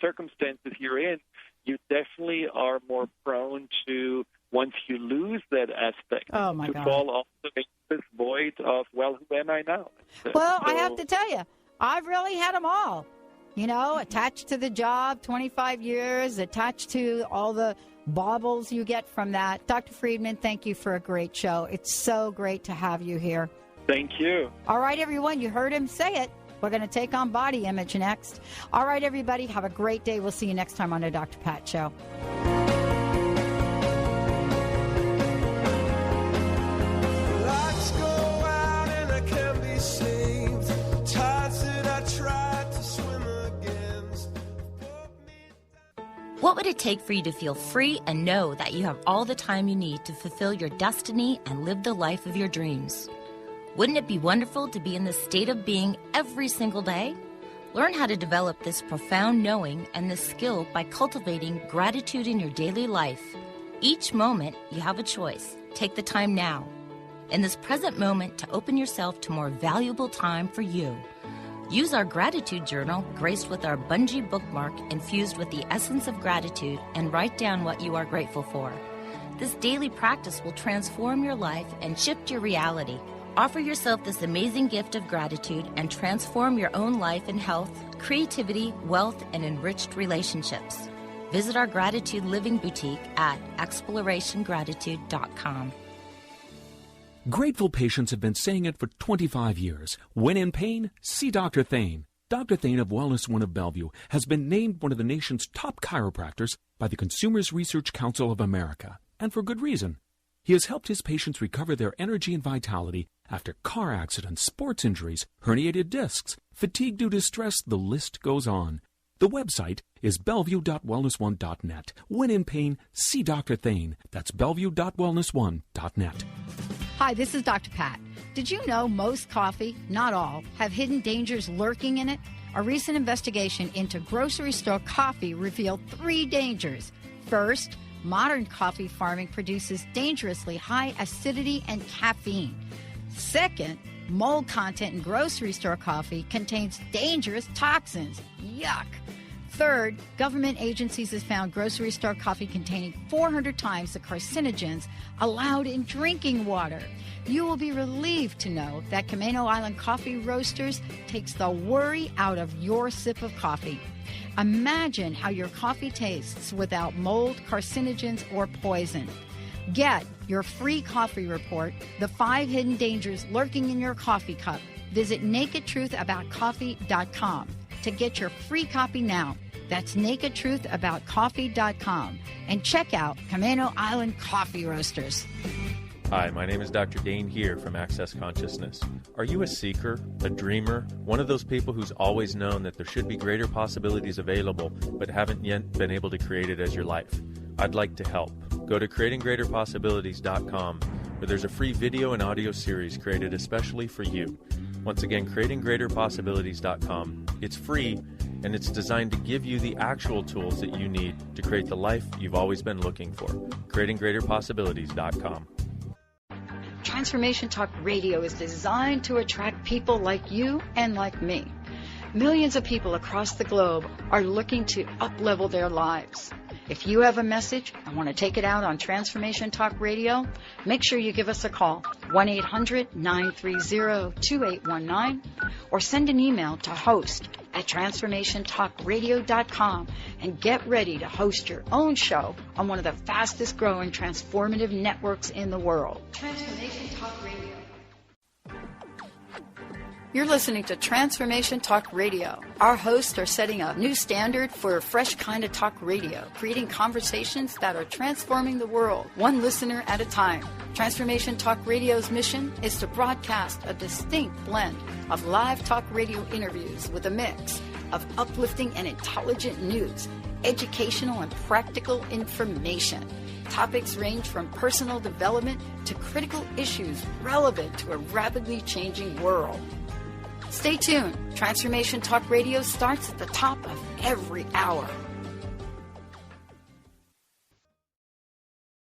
circumstances you're in, you definitely are more prone to, once you lose that aspect, to fall off this void of, well, who am I now? Well, I have to tell you, I've really had them all. Attached to the job, 25 years, attached to all the baubles you get from that. Dr. Friedemann, thank you for a great show. It's so great to have you here. Thank you. All right, everyone, you heard him say it. We're going to take on body image next. All right, everybody, have a great day. We'll see you next time on the Dr. Pat Show. What would it take for you to feel free and know that you have all the time you need to fulfill your destiny and live the life of your dreams? Wouldn't it be wonderful to be in this state of being every single day? Learn how to develop this profound knowing and this skill by cultivating gratitude in your daily life. Each moment, you have a choice. Take the time now, in this present moment, to open yourself to more valuable time for you. Use our gratitude journal, graced with our bungee bookmark infused with the essence of gratitude, and write down what you are grateful for. This daily practice will transform your life and shift your reality. Offer yourself this amazing gift of gratitude and transform your own life in health, creativity, wealth, and enriched relationships. Visit our Gratitude Living Boutique at explorationgratitude.com. Grateful patients have been saying it for 25 years. When in pain, see Dr. Thane. Dr. Thane of Wellness One of Bellevue has been named one of the nation's top chiropractors by the Consumers Research Council of America, and for good reason. He has helped his patients recover their energy and vitality after car accidents, sports injuries, herniated discs, fatigue due to stress, the list goes on. The website is bellevue.wellness1.net. When in pain, see Dr. Thane. That's bellevue.wellness1.net. Hi, this is Dr. Pat. Did you know most coffee, not all, have hidden dangers lurking in it? A recent investigation into grocery store coffee revealed 3 dangers. First, modern coffee farming produces dangerously high acidity and caffeine. Second, mold content in grocery store coffee contains dangerous toxins. Yuck! Third, government agencies have found grocery store coffee containing 400 times the carcinogens allowed in drinking water. You will be relieved to know that Camino Island Coffee Roasters takes the worry out of your sip of coffee. Imagine how your coffee tastes without mold, carcinogens, or poison. Get your free coffee report, The 5 Hidden Dangers Lurking in Your Coffee Cup. Visit nakedtruthaboutcoffee.com to get your free copy now. That's nakedtruthaboutcoffee.com. And check out Camino Island Coffee Roasters. Hi, my name is Dr. Dane here from Access Consciousness. Are you a seeker, a dreamer, one of those people who's always known that there should be greater possibilities available but haven't yet been able to create it as your life? I'd like to help. Go to creatinggreaterpossibilities.com, where there's a free video and audio series created especially for you. Once again, creatinggreaterpossibilities.com. It's free, and it's designed to give you the actual tools that you need to create the life you've always been looking for. creatinggreaterpossibilities.com. Transformation Talk Radio is designed to attract people like you and like me. Millions of people across the globe are looking to up-level their lives. If you have a message and want to take it out on Transformation Talk Radio, make sure you give us a call, 1-800-930-2819, or send an email to host@transformationtalkradio.com and get ready to host your own show on one of the fastest growing transformative networks in the world. Transformation Talk Radio. You're listening to Transformation Talk Radio. Our hosts are setting a new standard for a fresh kind of talk radio, creating conversations that are transforming the world, one listener at a time. Transformation Talk Radio's mission is to broadcast a distinct blend of live talk radio interviews with a mix of uplifting and intelligent news, educational and practical information. Topics range from personal development to critical issues relevant to a rapidly changing world. Stay tuned. Transformation Talk Radio starts at the top of every hour.